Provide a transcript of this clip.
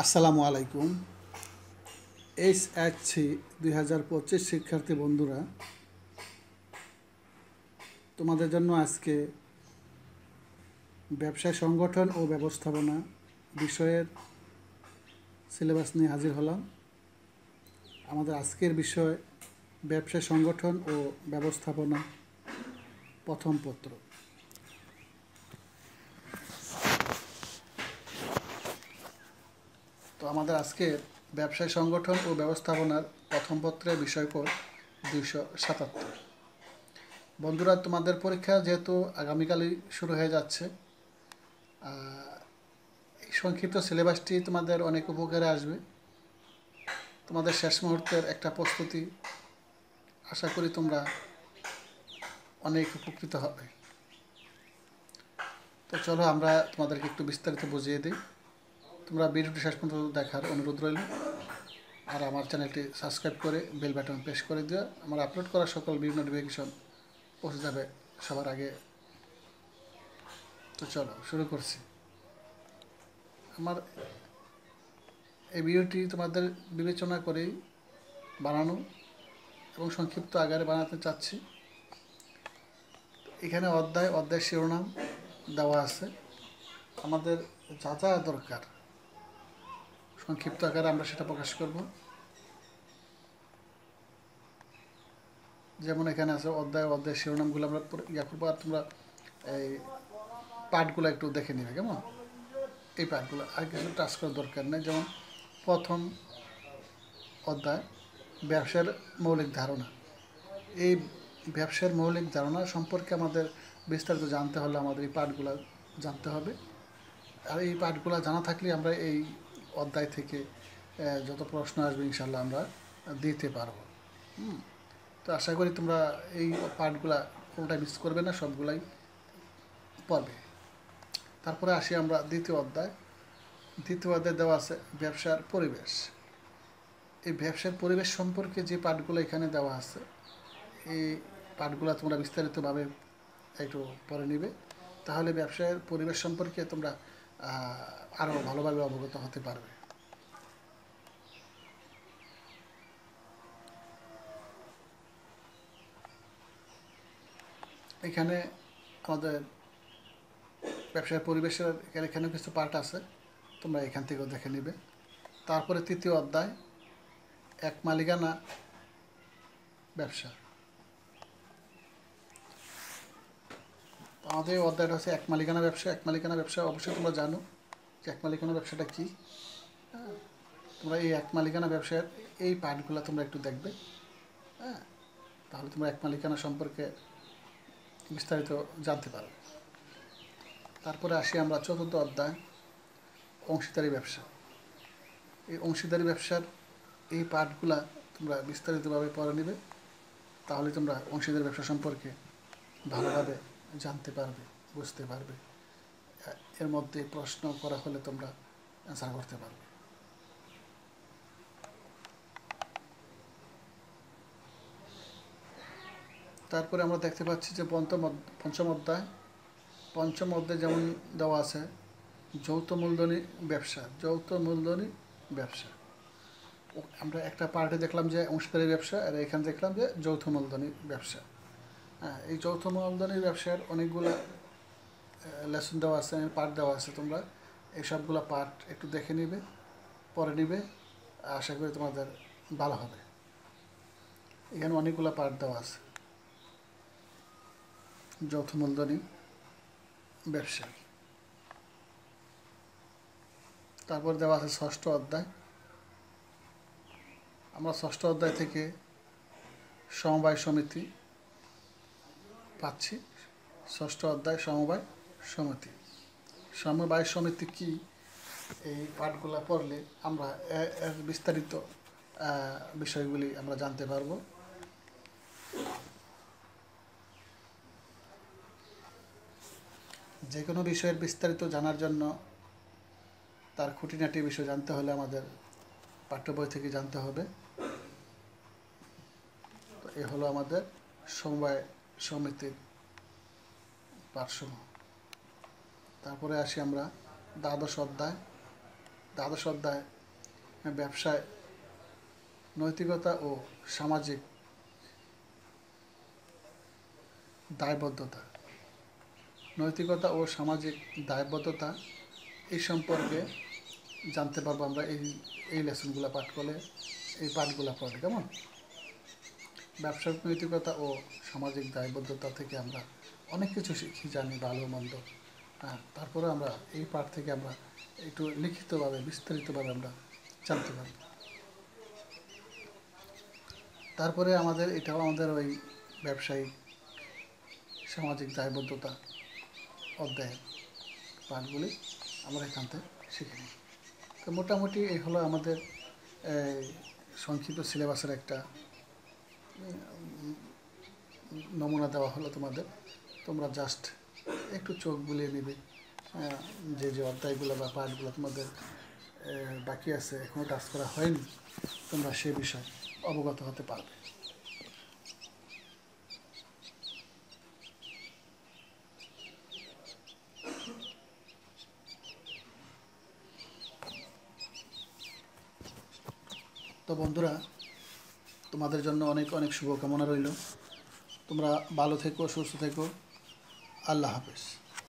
আসসালামু আলাইকুম। এইচএসসি 2025 শিক্ষার্থী বন্ধুরা, তোমাদের জন্য আজকে ব্যবসায় সংগঠন ও ব্যবস্থাপনা বিষয়ের সিলেবাস নিয়ে হাজির হলাম। আমাদের আজকের বিষয় ব্যবসায় সংগঠন ও ব্যবস্থাপনা প্রথম পত্র। তো আমাদের আজকের ব্যবসায় সংগঠন ও ব্যবস্থাপনার প্রথম পত্রের বিষয়কোড 277। বন্ধুরা, তোমাদের পরীক্ষা যেহেতু আগামীকালই শুরু হয়ে যাচ্ছে, এই সংক্ষিপ্ত সিলেবাসটি তোমাদের অনেক উপকারে আসবে। তোমাদের শেষ মুহূর্তের একটা প্রস্তুতি, আশা করি তোমরা অনেক উপকৃত হবে। তো চলো আমরা তোমাদেরকে একটু বিস্তারিত বুঝিয়ে দিই। তোমরা ভিডিওটি শেষ পর্যন্ত দেখার অনুরোধ রইল। আর আমার চ্যানেলটি সাবস্ক্রাইব করে বেল বাটন প্রেস করে দিও। আমার আপলোড করা সকল ভিডিও নোটিফিকেশন পৌঁছে যাবে সবার আগে। তো চলো শুরু করছি। আমার এই ভিডিওটি তোমাদের বিবেচনা করেই বানানো এবং সংক্ষিপ্ত আকারে বানাতে চাচ্ছি। এখানে অধ্যায় শিরোনাম দেওয়া আছে। আমাদের যা যা দরকার সংক্ষিপ্ত আকারে আমরা সেটা প্রকাশ করব। যেমন এখানে আছে অধ্যায় শিরোনামগুলো আমরা করবো, আর তোমরা এই পাঠগুলো একটু দেখে নিবে। কেমন এই পাঠগুলো আর কিছু টাচ করার দরকার নেই। যেমন প্রথম অধ্যায় ব্যবসার মৌলিক ধারণা। এই ব্যবসার মৌলিক ধারণা সম্পর্কে আমাদের বিস্তারিত জানতে হলে আমাদের এই পাঠগুলো জানতে হবে। আর এই পাঠগুলো জানা থাকলে আমরা এই অধ্যায় থেকে যত প্রশ্ন আসবে ইনশাল্লাহ আমরা দিতে পারবো। তো আশা করি তোমরা এই পাঠগুলা কোনোটাই মিস করবে না, সবগুলাই পড়বে। তারপরে আসি আমরা দ্বিতীয় অধ্যায় দেওয়া আছে ব্যবসার পরিবেশ। এই ব্যবসার পরিবেশ সম্পর্কে যে পাঠগুলো এখানে দেওয়া আছে, এই পাঠগুলো তোমরা বিস্তারিতভাবে একটু পড়ে নিবে। তাহলে ব্যবসায়ের পরিবেশ সম্পর্কে তোমরা আরও ভালোভাবে অবগত হতে পারবে। এখানে আমাদের ব্যবসায়ের পরিবেশের এখানেও কিছু পার্ট আছে, তোমরা এখান থেকেও দেখে নিবে। তারপরে তৃতীয় অধ্যায় এক মালিকানা ব্যবসা। আমাদের অধ্যায়টা হচ্ছে এক মালিকানা ব্যবসা। এক মালিকানা ব্যবসা অবশ্যই তোমরা জানো যে এক মালিকানা ব্যবসাটা কী। তোমরা এই এক মালিকানা ব্যবসার এই পার্টগুলো তোমরা একটু দেখবে। হ্যাঁ, তাহলে তোমরা এক মালিকানা সম্পর্কে বিস্তারিত জানতে পারবে। তারপরে আসি আমরা চতুর্থ অধ্যায় অংশীদারি ব্যবসা। এই অংশীদারি ব্যবসার এই পার্টগুলা তোমরা বিস্তারিতভাবে পড়ে নিবে। তাহলে তোমরা অংশীদারি ব্যবসা সম্পর্কে ভালোভাবে জানতে পারবে, বুঝতে পারবে। এর মধ্যে প্রশ্ন করা হলে তোমরা অ্যান্সার করতে পারবে। তারপরে আমরা দেখতে পাচ্ছি যে পঞ্চম অধ্যায় যেমন দেওয়া আছে যৌথ মূলধনী ব্যবসা। আমরা একটা পার্টে দেখলাম যে অংশীদারি ব্যবসা, আর এখানে দেখলাম যে যৌথ মূলধনী ব্যবসা। হ্যাঁ, এই যৌথ মূলধনী ব্যবসার অনেকগুলো লেসন দেওয়া আছে, পার্ট দেওয়া আছে। তোমরা এই সবগুলো পার্ট একটু দেখে নিবে, পড়ে নিবে। আশা করি তোমাদের ভালো হবে। এখানে অনেকগুলো পার্ট দেওয়া আছে যৌথ মূলধনী ব্যবসা। তারপর দেওয়া আছে ষষ্ঠ অধ্যায়। আমরা ষষ্ঠ অধ্যায় থেকে সমবায় সমিতি পাচ্ছি। ষষ্ঠ অধ্যায় সমবায় সমিতি কি, এই পাঠগুলো পড়লে আমরা এর বিস্তারিত বিষয়গুলি আমরা জানতে পারবো। যে কোনো বিষয়ের বিস্তারিত জানার জন্য তার খুঁটিনাটি বিষয় জানতে হলে আমাদের পাঠ্য বই থেকে জানতে হবে। তো এ হলো আমাদের সমবায় সমিতির পাঠসমূহ। তারপরে আসি আমরা দ্বাদশ অধ্যায় দ্বাদশ অধ্যায় ব্যবসায় নৈতিকতা ও সামাজিক দায়বদ্ধতা, নৈতিকতা ও সামাজিক দায়বদ্ধতা এই সম্পর্কে জানতে পারবো আমরা এই লেসনগুলো পাঠ করলে, এই পাঠগুলো পড়লে। কেমন? ব্যবসার নৈতিকতা ও সামাজিক দায়বদ্ধতা থেকে আমরা অনেক কিছু শিখি, জানি, ভালো মন্দ। হ্যাঁ, তারপরে আমরা এই পাঠ থেকে আমরা একটু লিখিতভাবে বিস্তারিতভাবে আমরা জানতে পারি। তারপরে এটাও আমাদের ওই ব্যবসায়িক সামাজিক দায়বদ্ধতা অধ্যায়ের পাঠগুলি আমরা এখান থেকে শিখে নিই। তো মোটামুটি এই হলো আমাদের সংক্ষিপ্ত সিলেবাসের একটা নমুনা দেওয়া হলো তোমাদের। তোমরা জাস্ট একটু চোখ বুলিয়ে নেবে, যে যে অধ্যায়গুলো বা পাঠগুলো তোমাদের বাকি আছে, এখনও টাচ করা হয়নি, তোমরা সে বিষয়ে অবগত হতে পারবে। তো বন্ধুরা, তোমাদের জন্য অনেক অনেক শুভকামনা রইল। তোমরা ভালো থেকো, সুস্থ থেকো। আল্লাহ হাফেজ।